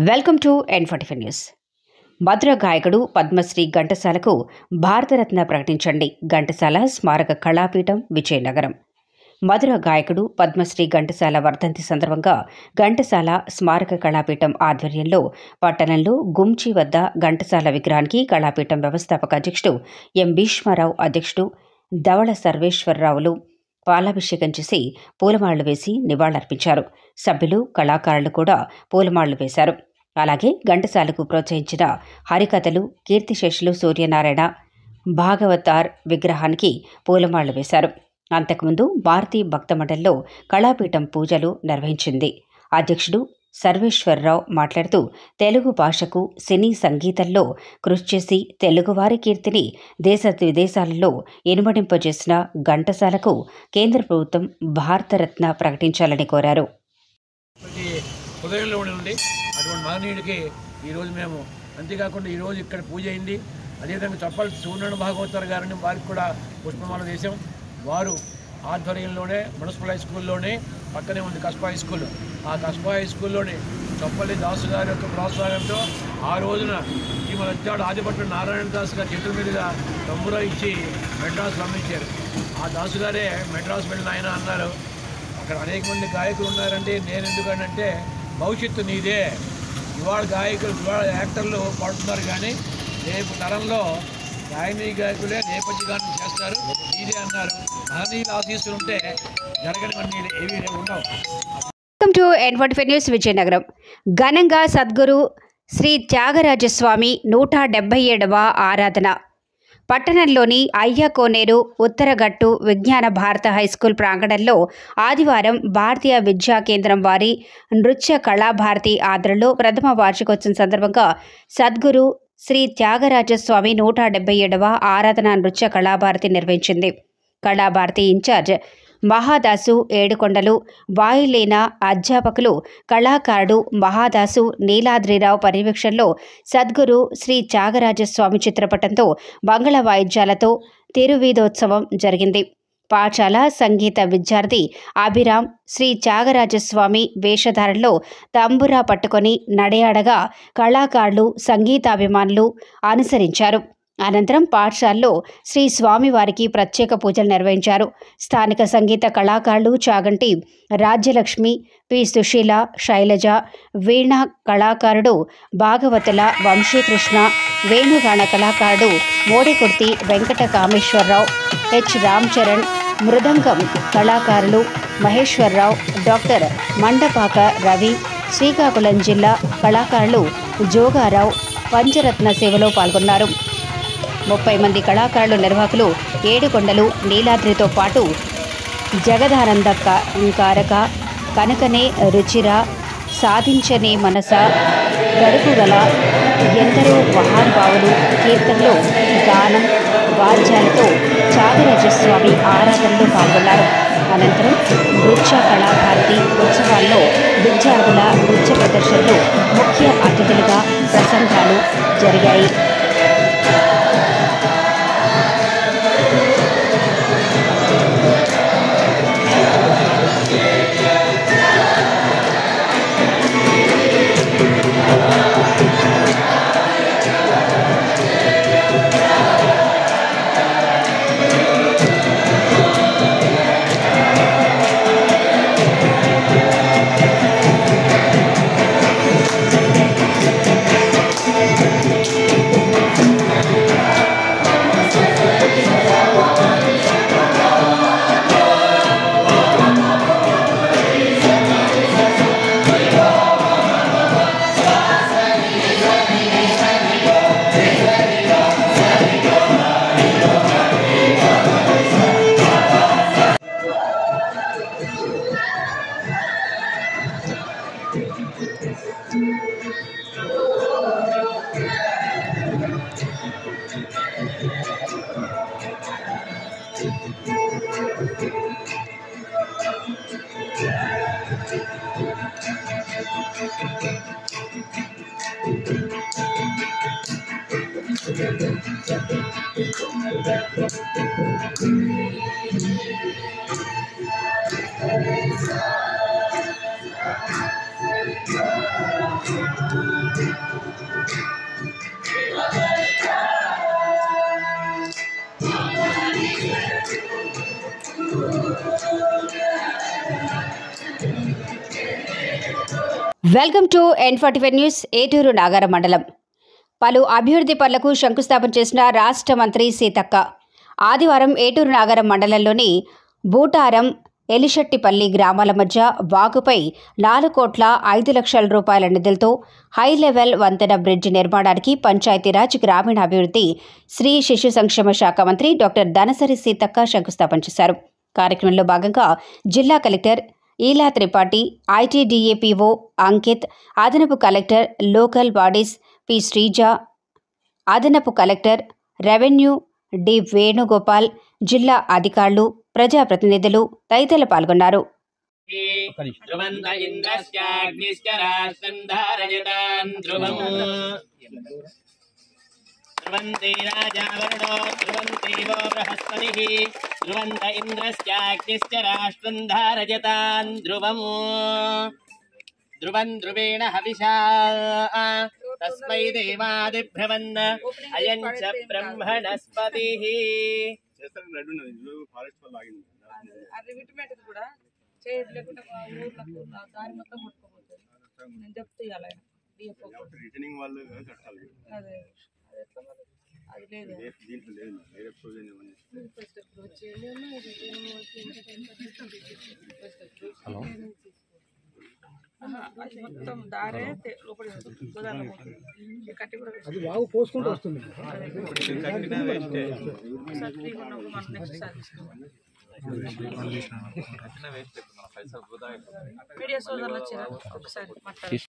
Welcome to N45 news. మధుర గాయకుడు పద్మశ్రీ ఘంటసాలకు భారతరత్న ప్రకటించండి. ఘంటసాల స్మారక కళాపీఠం, విజయనగరం. మధుర గాయకుడు పద్మశ్రీ ఘంటసాల వర్ధంతి సందర్భంగా ఘంటసాల స్మారక కళాపీఠం ఆధ్వర్యంలో పట్టణంలో గుంచి వద్ద ఘంటసాల విగ్రహానికి కళాపీఠం వ్యవస్థాపక అధ్యక్షుడు ఎం భీష్మారావు, అధ్యక్షుడు ధవళ సర్వేశ్వరరావులు పాలాభిషేకం చేసి పూలమాళ్లు వేసి నివాళులర్పించారు. సభ్యులు, కళాకారులు కూడా పూలమాళ్లు వేశారు. అలాగే ఘంటసాలకు ప్రోత్సహించిన హరికథలు, కీర్తిశేషులు సూర్యనారాయణ భాగవతార్ విగ్రహానికి పూలమాళ్లు వేశారు. అంతకుముందు భారతీ భక్త మండలిలో కళాపీఠం పూజలు నిర్వహించింది. అధ్యక్షుడు సర్వేశ్వరరావు మాట్లాడుతూ, తెలుగు భాషకు సినీ సంగీతంలో కృషి చేసి తెలుగువారి కీర్తిని దేశ విదేశాలలో ఇనుమడింపజేసిన ఘంటసాలకు కేంద్ర ప్రభుత్వం భారతరత్న ప్రకటించాలని కోరారు. హృదయంలో ఉండి అటువంటి మహనీయుడికి ఈరోజు మేము అంతేకాకుండా ఈరోజు ఇక్కడ పూజ అయింది. అదేవిధంగా చెప్పాలి సూర్యనారాయణ భాగవతార్ గారిని వారికి కూడా పుష్పమాల వేశాం. వారు ఆధ్వర్యంలోనే మున్సిపల్ హై స్కూల్లోనే పక్కనే ఉంది కస్బా హై స్కూల్. ఆ కస్బా హై స్కూల్లోని చొప్పల్లి దాసు గారి యొక్క ప్రోత్సాహంతో ఆ రోజున ఈ మన వచ్చాడు ఆదిపట్ల నారాయణ దాస్ గారి చేతుల మీదుగా తమ్మురా ఇచ్చి మెడ్రాస్ పంపించారు. ఆ దాసు గారే మెడ్రాస్ వెళ్ళిన ఆయన అన్నారు, అక్కడ అనేక మంది గాయకులు ఉన్నారంటే నేను ఎందుకంటే భవిష్యత్తు నీదే, ఇవాళ గాయకులు ఇవాళ యాక్టర్లు పాడుతున్నారు కానీ రేపు తరంలో గాయకులే నేపథ్య గానం చేస్తారు ఇదే అన్నారు. మహనీయుల ఆశీస్సులు ఉంటే జరగనివన్నీ ఏవి ఉండవు. Welcome to N45 news, Vizianagaram. ఘనంగా సద్గురు శ్రీ త్యాగరాజస్వామి 177వ ఆరాధన పట్టణంలోని అయ్యకోనేరు ఉత్తరగట్టు విజ్ఞాన భారత హైస్కూల్ ప్రాంగణంలో ఆదివారం భారతీయ విద్యా కేంద్రం వారి నృత్య కళాభారతి ఆధ్వర్యంలో ప్రథమ వార్షికోత్సవం సందర్భంగా సద్గురు శ్రీ త్యాగరాజస్వామి 177వ ఆరాధన నృత్య కళాభారతి నిర్వహించింది. కళాభారతి ఇన్ఛార్జ్ మహాదాసు ఏడుకొండలు, వాయులీన అధ్యాపకులు, కళాకారుడు మహాదాసు నీలాద్రిరావు పర్యవేక్షణలో సద్గురు శ్రీ త్యాగరాజస్వామి చిత్రపటంతో మంగళ వాయిద్యాలతో తిరువీధోత్సవం జరిగింది. పాఠశాల సంగీత విద్యార్థి అభిరామ్ శ్రీ త్యాగరాజస్వామి వేషధారణలో తంబురా పట్టుకొని నడయాడగా కళాకారులు, సంగీతాభిమానులు అనుసరించారు. అనంతరం పాఠశాలలో శ్రీ స్వామివారికి ప్రత్యేక పూజలు నిర్వహించారు. స్థానిక సంగీత కళాకారులు చాగంటి రాజ్యలక్ష్మి, పి సుశీల, శైలజ, వీణ కళాకారుడు భాగవతుల వంశీకృష్ణ, వేణుగాన కళాకారుడు మోడికుర్తి వెంకట కామేశ్వరరావు, హెచ్ రామ్ చరణ్, మృదంగం కళాకారులు మహేశ్వరరావు, డాక్టర్ మండపాక రవి, శ్రీకాకుళం జిల్లా కళాకారులు జోగారావు పంచరత్న సేవలో పాల్గొన్నారు. 30 మంది కళాకారులు, నిర్వాహకులు ఏడుకొండలు నీలాద్రితో పాటు జగదానంద కారక, కనకనే రుచిర, సాధించనే మనస, గడుపుగల ఎందరో మహానుభావులు కీర్తనలు, గానం, వాద్యాలతో త్యాగరాజస్వామి ఆరాధనలో పాల్గొన్నారు. అనంతరం నృత్య కళాభారతి ఉత్సవాల్లో విద్యార్థుల నృత్య ప్రదర్శనలు ముఖ్య అతిథులుగా ప్రసంగాలు జరిగాయి. Welcome to N45 news. Eturu Nagaram మండలం పలు అభివృద్ధి పనులకు శంకుస్థాపన చేసిన రాష్ట్ర మంత్రి సీతక్క ఆదివారం ఏటూరు నాగారం మండలంలోని బూటారం ఎలిశెట్టిపల్లి గ్రామాల మధ్య వాగుపై 4,05,00,000 రూపాయల నిధులతో హై లెవెల్ వంతెన బ్రిడ్జ్ నిర్మాణానికి పంచాయతీరాజ్ గ్రామీణాభివృద్ధి స్త్రీ శిశు సంక్షేమ శాఖ మంత్రి డాక్టర్ ధనసరి సీతక్క శంకుస్థాపన చేశారు. కార్యక్రమంలో భాగంగా జిల్లా కలెక్టర్ ఈలా త్రిపాఠి, ఐటీడీఏపీఓ అంకిత్, అదనపు collector local bodies P Sreeja, అదనపు కలెక్టర్ రెవెన్యూ డి వేణుగోపాల్, జిల్లా అధికారులు, ప్రజాప్రతినిధులు తదితరులు పాల్గొన్నారు. ध्रुवन्ते राजा वरुणो ध्रुवन्ते वो बृहस्पतिः ध्रुवन्त इन्द्रश्चाग्निश्च राष्ट्रं धारयतान् ध्रुवम् ध्रुवं ध्रुवेण हविषा तस्मै देवादिभ्रवन् अयं च ब्रह्मणस्पतिः మొత్తం దారే లోపలి కట్టి కూడా అది వాగు పోసుకుంటూ వస్తుంది. మీడియా సోదరులు వచ్చారు ఒకసారి మాట్లాడారు.